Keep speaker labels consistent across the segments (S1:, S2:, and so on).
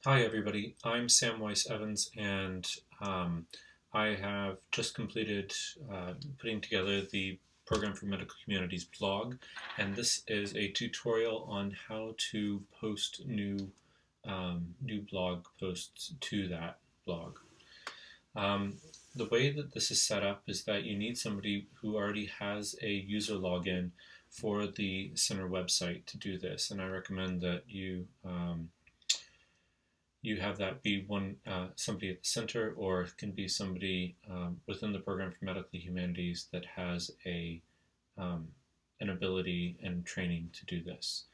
S1: Hi everybody, I'm Sam Weiss-Evans and I have just completed putting together the Program for Medical Humanities blog, and this is a tutorial on how to post new blog posts to that blog. Um, the way that this is set up is that you need somebody who already has a user login for the center website to do this, and I recommend that you have that be somebody at the center, or it can be somebody within the Program for Medical Humanities that has um, an ability and training to do this.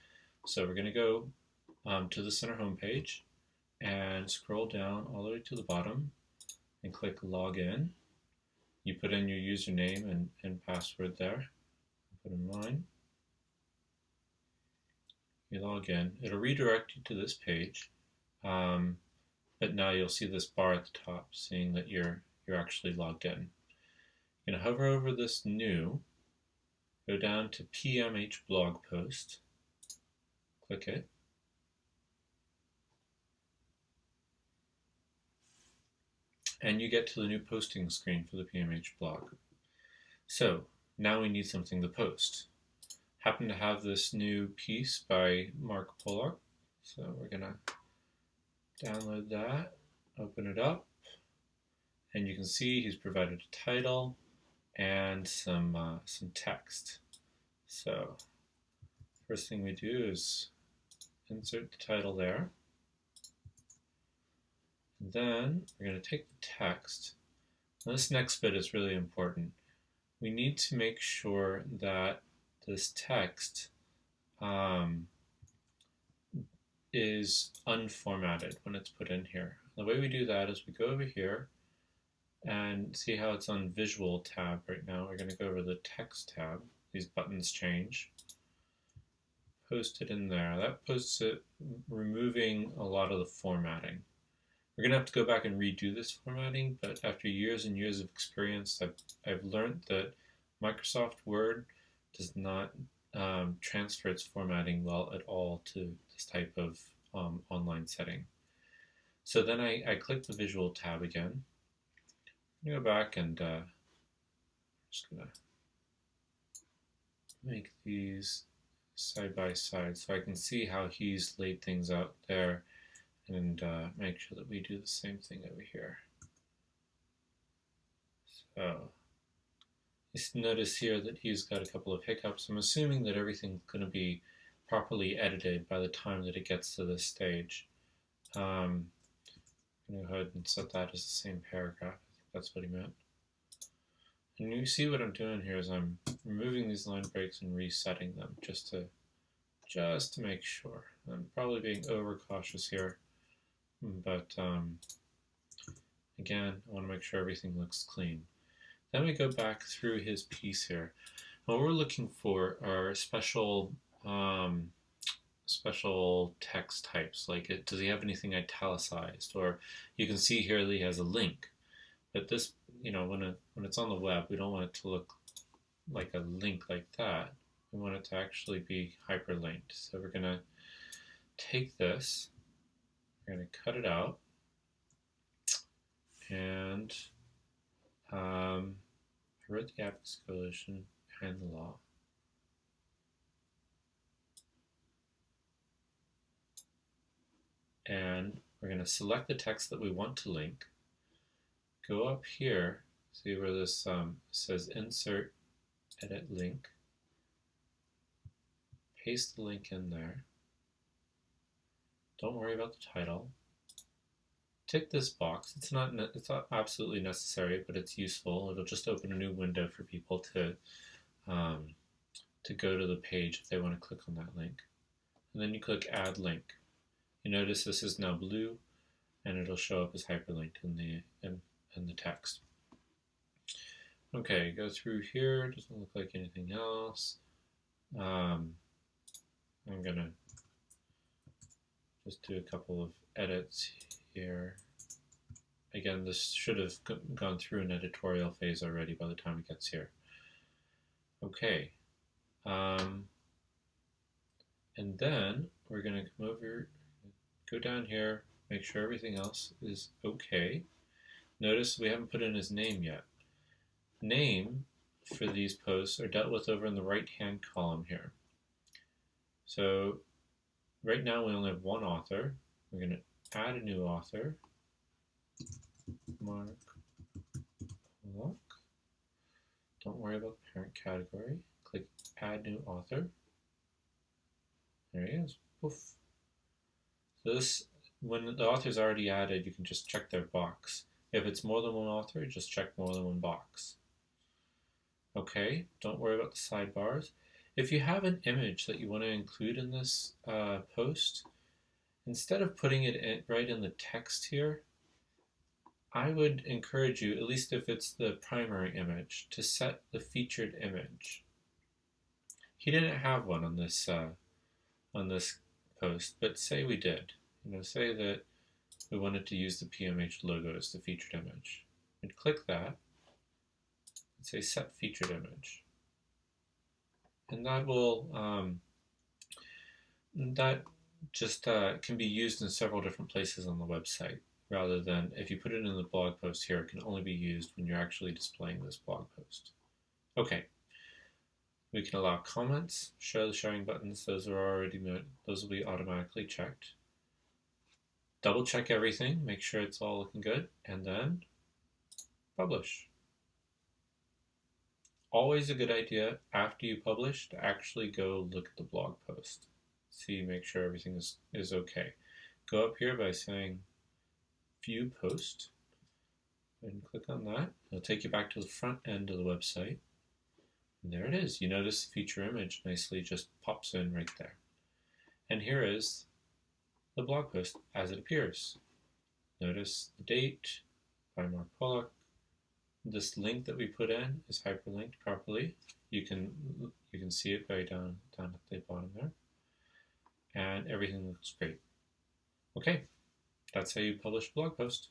S1: So we're going to go to the center homepage and scroll down all the way to the bottom and click Login. You put in your username and password there. Put in mine. You log in. It'll redirect you to this page. But now you'll see this bar at the top saying that you're actually logged in. You're going to hover over this new, go down to PMH Blog Post, click it, and you get to the new posting screen for the PMH blog. So now we need something to post. Happen to have this new piece by Mark Pollock, so we're going to download that, open it up, and you can see he's provided a title and some text. So first thing we do is insert the title there. And then we're going to take the text. Now this next bit is really important. We need to make sure that this text is unformatted when it's put in here. The way we do that is we go over here and see how it's on Visual tab right now. We're going to go over the Text tab. These buttons change. Post it in there. That posts it, removing a lot of the formatting. We're going to have to go back and redo this formatting, but after years and years of experience, I've learned that Microsoft Word does not transfer its formatting well at all to this type of online setting. So then I click the Visual tab again. I'm going to go back and just going to make these side by side so I can see how he's laid things out there, and make sure that we do the same thing over here. So just notice here that he's got a couple of hiccups. I'm assuming that everything's going to be properly edited by the time that it gets to this stage. I'm going to go ahead and set that as the same paragraph. I think that's what he meant. And you see what I'm doing here is I'm removing these line breaks and resetting them just to make sure. I'm probably being overcautious here, but again, I want to make sure everything looks clean. Then we go back through his piece here. What we're looking for are special text types. Like, does he have anything italicized? Or you can see here that he has a link. But this, when it's on the web, we don't want it to look like a link like that. We want it to actually be hyperlinked. So we're going to take this, we're going to cut it out, and I wrote the Advocacy Coalition behind the law. And we're going to select the text that we want to link, go up here, see where this says Insert, Edit Link, paste the link in there. Don't worry about the title. Tick this box. It's not absolutely necessary, but it's useful. It'll just open a new window for people to go to the page if they want to click on that link. And then you click Add Link. You notice this is now blue, and it'll show up as hyperlinked in the text. Okay, go through here. Doesn't look like anything else. I'm gonna just do a couple of edits here. Again, this should have gone through an editorial phase already by the time it gets here. Okay. And then we're going to come over, go down here, make sure everything else is okay. Notice we haven't put in his name yet. Name for these posts are dealt with over in the right-hand column here. So right now we only have one author. We're going to add a new author. Mark Pollock. Don't worry about the parent category. Click Add New Author. There he is. Poof. So this, when the author is already added, you can just check their box. If it's more than one author, just check more than one box. Okay, don't worry about the sidebars. If you have an image that you want to include in this post, instead of putting it right in the text here, I would encourage you, at least if it's the primary image, to set the featured image. He didn't have one on this post, but say we did. Say that we wanted to use the PMH logo as the featured image. We'd click that and say Set Featured Image, and that will can be used in several different places on the website. Rather than if you put it in the blog post here, it can only be used when you're actually displaying this blog post. Okay, we can allow comments, show the sharing buttons. Those will be automatically checked. Double check everything, make sure it's all looking good, and then publish. Always a good idea after you publish to actually go look at the blog post. Make sure everything is okay. Go up here by saying View Post and click on that. It'll take you back to the front end of the website. And there it is. You notice the feature image nicely just pops in right there. And here is the blog post as it appears. Notice the date by Mark Pollock. This link that we put in is hyperlinked properly. You can see it very down at the bottom there. And everything looks great. Okay, that's how you publish a blog post.